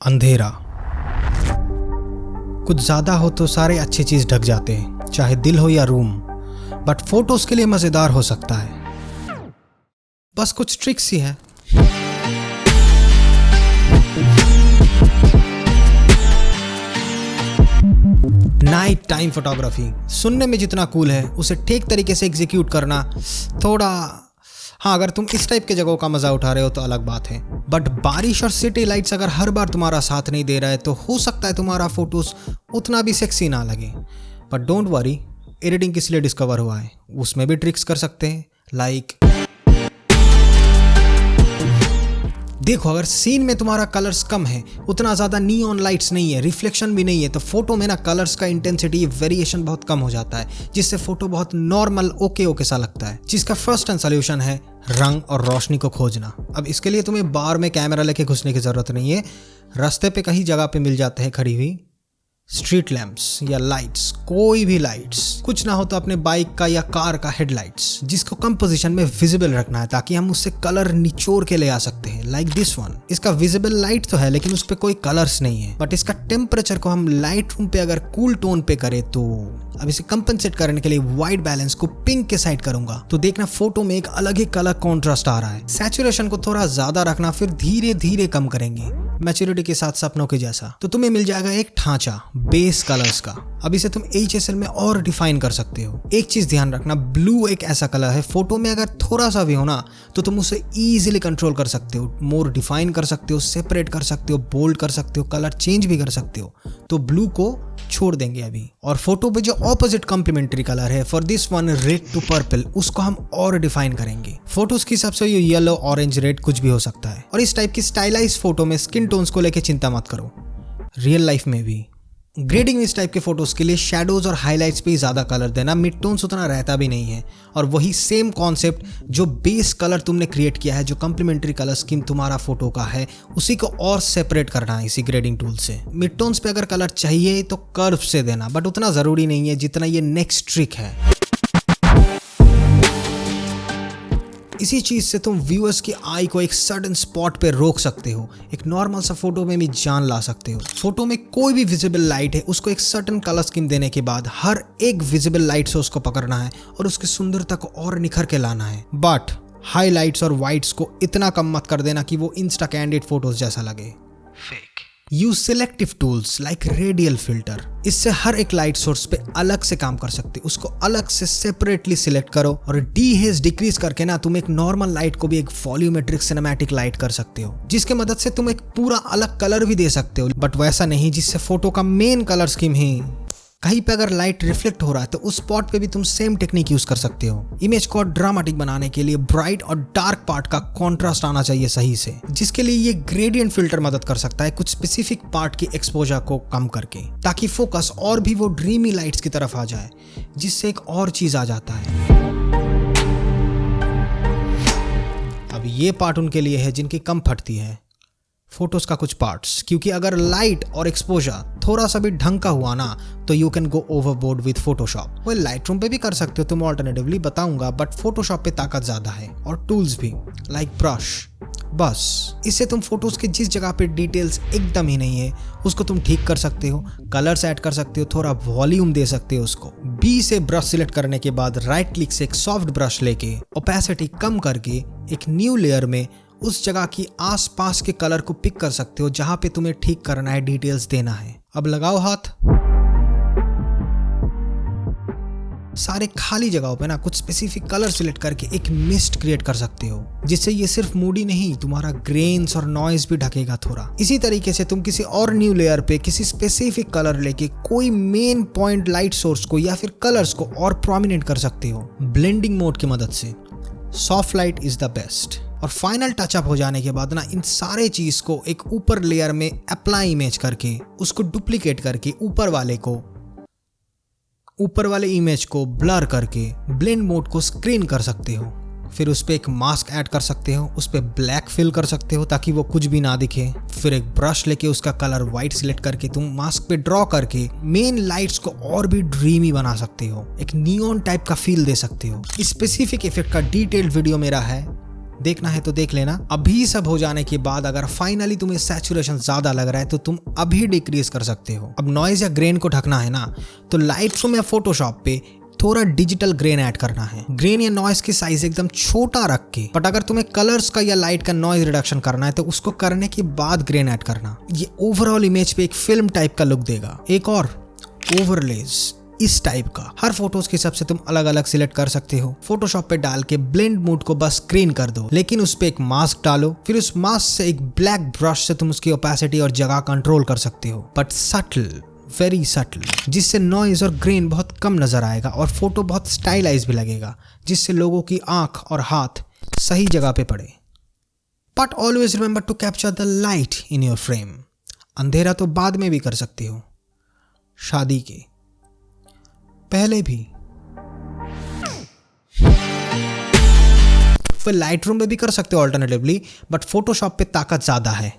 अंधेरा कुछ ज्यादा हो तो सारे अच्छी चीज ढक जाते हैं, चाहे दिल हो या रूम। बट फोटोज के लिए मजेदार हो सकता है, बस कुछ ट्रिक्स ही है। नाइट टाइम फोटोग्राफी सुनने में जितना कूल है, उसे ठीक तरीके से एग्जीक्यूट करना थोड़ा, हाँ अगर तुम इस टाइप के जगहों का मजा उठा रहे हो तो अलग बात है। बट बारिश और सिटी लाइट्स अगर हर बार तुम्हारा साथ नहीं दे रहा है तो हो सकता है तुम्हारा फोटोज उतना भी सेक्सी ना लगे। बट डोंट वरी, एडिटिंग किस लिए डिस्कवर हुआ है, उसमें भी ट्रिक्स कर सकते हैं। लाइक देखो, अगर सीन में तुम्हारा कलर्स कम है, उतना ज्यादा नियॉन लाइट्स नहीं है, रिफ्लेक्शन भी नहीं है, तो फोटो में ना कलर्स का इंटेंसिटी वेरिएशन बहुत कम हो जाता है, जिससे फोटो बहुत नॉर्मल ओके सा लगता है। जिसका फर्स्ट एंड सोल्यूशन है रंग और रोशनी को खोजना। अब इसके लिए तुम्हें बार में कैमरा लेके घुसने की जरूरत नहीं है, रास्ते पे कहीं जगह पे मिल जाते हैं खड़ी हुई स्ट्रीट लैंप्स या लाइट्स, कोई भी लाइट्स। कुछ ना हो तो अपने बाइक का या कार का हेडलाइट्स, जिसको कम पोजीशन में विजिबल रखना है ताकि हम उससे कलर निचोड़ के ले आ सकते हैं। लाइक दिस वन, इसका विजिबल लाइट तो है लेकिन उस पे कोई कलर्स नहीं है, बट इसका टेम्परेचर को हम लाइट रूम पे अगर कूल टोन पे करें तो अब इसे कंपनसेट करने के लिए व्हाइट बैलेंस को पिंक के साइड करूंगा, तो देखना फोटो में एक अलग ही कलर कॉन्ट्रास्ट आ रहा है। सैचुरेशन को थोड़ा ज्यादा रखना, फिर धीरे धीरे कम करेंगे, मैच्योरिटी के साथ सपनों के जैसा। तो तुम्हें मिल जाएगा एक ढांचा बेस कलर्स का। अब इसे तुम HSL में और डिफाइन कर सकते हो। एक चीज ध्यान रखना, ब्लू एक ऐसा कलर है, फोटो में अगर थोड़ा सा भी हो ना तो तुम उसे इजीली कंट्रोल कर सकते हो, मोर डिफाइन कर सकते हो, सेपरेट कर सकते हो, बोल्ड कर सकते हो, कलर चेंज भी कर सकते हो। तो ब्लू को छोड़ देंगे अभी। और फोटो पे जो ऑपोजिट कॉम्प्लीमेंट्री कलर है, for this one red to purple, उसको हम और डिफाइन करेंगे। फोटोज के हिसाब से ये येलो, ऑरेंज, रेड कुछ भी हो सकता है। और इस टाइप की स्टाइलाइज फोटो में स्किन टोन्स को लेके चिंता मत करो, रियल लाइफ में भी। ग्रेडिंग इस टाइप के फोटोज के लिए शैडोज और हाइलाइट्स पे ज्यादा कलर देना, मिड टोन्स उतना रहता भी नहीं है। और वही सेम कॉन्सेप्ट जो बेस कलर तुमने क्रिएट किया है, जो कंप्लीमेंट्री कलर स्कीम तुम्हारा फोटो का है, उसी को और सेपरेट करना है इसी ग्रेडिंग टूल से। मिड टोन्स पे अगर कलर चाहिए तो कर्व से देना, बट उतना जरूरी नहीं है जितना ये नेक्स्ट ट्रिक है। इसी चीज से तुम व्यूअर्स की आई को एक सडन स्पॉट पे रोक सकते हो, एक नॉर्मल सा फोटो में भी जान ला सकते हो। फोटो में कोई भी विजिबल लाइट है, उसको एक सर्टेन कलर स्कीम देने के बाद हर एक विजिबल लाइट से उसको पकड़ना है और उसकी सुंदरता को और निखर के लाना है। बट हाईलाइट्स और वाइट्स को इतना कम मत कर देना कि वो इंस्टा कैंडिड फोटोज जैसा लगे। Fake use selective tools like radial filter. इससे हर एक लाइट सोर्स पे अलग से काम कर सकते हो, उसको अलग से सेपरेटली सिलेक्ट करो और डीहेज डिक्रीज करके ना तुम एक नॉर्मल लाइट को भी एक वॉल्यूमेट्रिक सिनेमैटिक लाइट कर सकते हो, जिसके मदद से तुम एक पूरा अलग कलर भी दे सकते हो। बट वैसा नहीं जिससे फोटो का मेन कलर स्कीम ही कहीं पे अगर लाइट रिफ्लेक्ट हो रहा है तो उस स्पॉट पे भी तुम सेम टेक्निक यूज कर सकते हो। इमेज को ड्रामेटिक बनाने के लिए ब्राइट और डार्क पार्ट का कॉन्ट्रास्ट आना चाहिए सही से, जिसके लिए ये ग्रेडियंट फिल्टर मदद कर सकता है कुछ स्पेसिफिक पार्ट की एक्सपोजर को कम करके, ताकि फोकस और भी वो ड्रीमी लाइट्स की तरफ आ जाए, जिससे एक और चीज आ जाता है। अब ये पार्ट उनके लिए है जिनकी कम फटती है फोटोज का कुछ पार्ट्स, क्योंकि अगर लाइट और एक्सपोजर थोड़ा सा भी ढंग का हुआ ना तो you can go overboard with Photoshop. वो लाइट रूम पे भी कर सकते हो तुम, ऑल्टरनेटिवली बताऊंगा, बट फोटोशॉप पे ताकत ज्यादा है और टूल्स भी लाइक ब्रश। बस इससे तुम फोटोज के जिस जगह पे डिटेल्स एकदम ही नहीं है उसको तुम ठीक कर सकते हो, कलर्स ऐड कर सकते हो, थोड़ा वॉल्यूम दे सकते हो उसको। बी से ब्रश सिलेक्ट करने के बाद राइट क्लिक से एक सॉफ्ट ब्रश लेके ओपेसिटी कम करके एक न्यू लेयर में उस जगह की आसपास के कलर को पिक कर सकते हो जहां पे तुम्हें ठीक करना है, डिटेल्स देना है। अब लगाओ हाथ, सारे खाली जगहों पे ना कुछ स्पेसिफिक कलर सिलेक्ट करके एक मिस्ट क्रिएट कर सकते हो, जिससे ये सिर्फ मूडी नहीं, तुम्हारा ग्रेन्स और नॉइज भी ढकेगा थोड़ा। इसी तरीके से तुम किसी और न्यू लेयर पे किसी स्पेसिफिक कलर लेके कोई मेन पॉइंट लाइट सोर्स को या फिर कलर्स को और प्रोमिनेंट कर सकते हो ब्लेंडिंग मोड की मदद से। Soft light is the best. और फाइनल टचअप हो जाने के बाद ना इन सारे चीज को एक ऊपर लेयर में अप्लाई इमेज करके उसको डुप्लीकेट करके ऊपर वाले इमेज को ब्लर करके ब्लेंड मोड को स्क्रीन कर सकते हो। फिर उस पर एक मास्क ऐड कर सकते हो, उस पर ब्लैक फिल कर सकते हो ताकि वो कुछ भी ना दिखे। फिर एक ब्रश लेके उसका कलर व्हाइट सिलेक्ट करके तुम मास्क पे ड्रॉ करके मेन लाइट्स को और भी ड्रीमी बना सकते हो, एक नियॉन टाइप का फील दे सकते हो। इस स्पेसिफिक इफेक्ट का डिटेल्ड वीडियो मेरा है देखना है तो देख लेना। अभी सब हो जाने के बाद अगर फाइनली तुम्हें सैचुरेशन ज्यादा लग रहा है तो तुम अभी डिक्रीज कर सकते हो। अब नॉइज या ग्रेन को ढकना है ना, तो लाइटरूम या फोटोशॉप पे थोड़ा डिजिटल ग्रेन ऐड करना है। ग्रेन या नॉइज की साइज एकदम छोटा रख के, बट अगर तुम्हें कलर्स का या लाइट का नॉइज रिडक्शन करना है तो उसको करने के बाद ग्रेन ऐड करना। ये ओवरऑल इमेज पे एक फिल्म टाइप का लुक देगा। एक और ओवरलेज इस टाइप का, हर फोटोज के हिसाब से तुम अलग अलग सिलेक्ट कर सकते हो। फोटोशॉप पे डाल के ब्लेंड मोड को बस स्क्रीन कर दो, लेकिन उस पे एक मास्क डालो, फिर उस मास्क से एक ब्लैक ब्रश से तुम उसकी ओपेसिटी और जगह कंट्रोल कर सकते हो, बट सटल, वेरी सटल, जिससे नॉइज और ग्रेन बहुत कम नजर आएगा और फोटो बहुत स्टाइलाइज भी लगेगा, जिससे लोगों की आंख और हाथ सही जगह पे पड़े। But always remember to capture the light in your frame. अंधेरा तो बाद में भी कर सकते हो, शादी के पहले भी। फिर लाइट रूम में भी कर सकते हो ऑल्टरनेटिवली, बट फोटोशॉप पे ताकत ज्यादा है।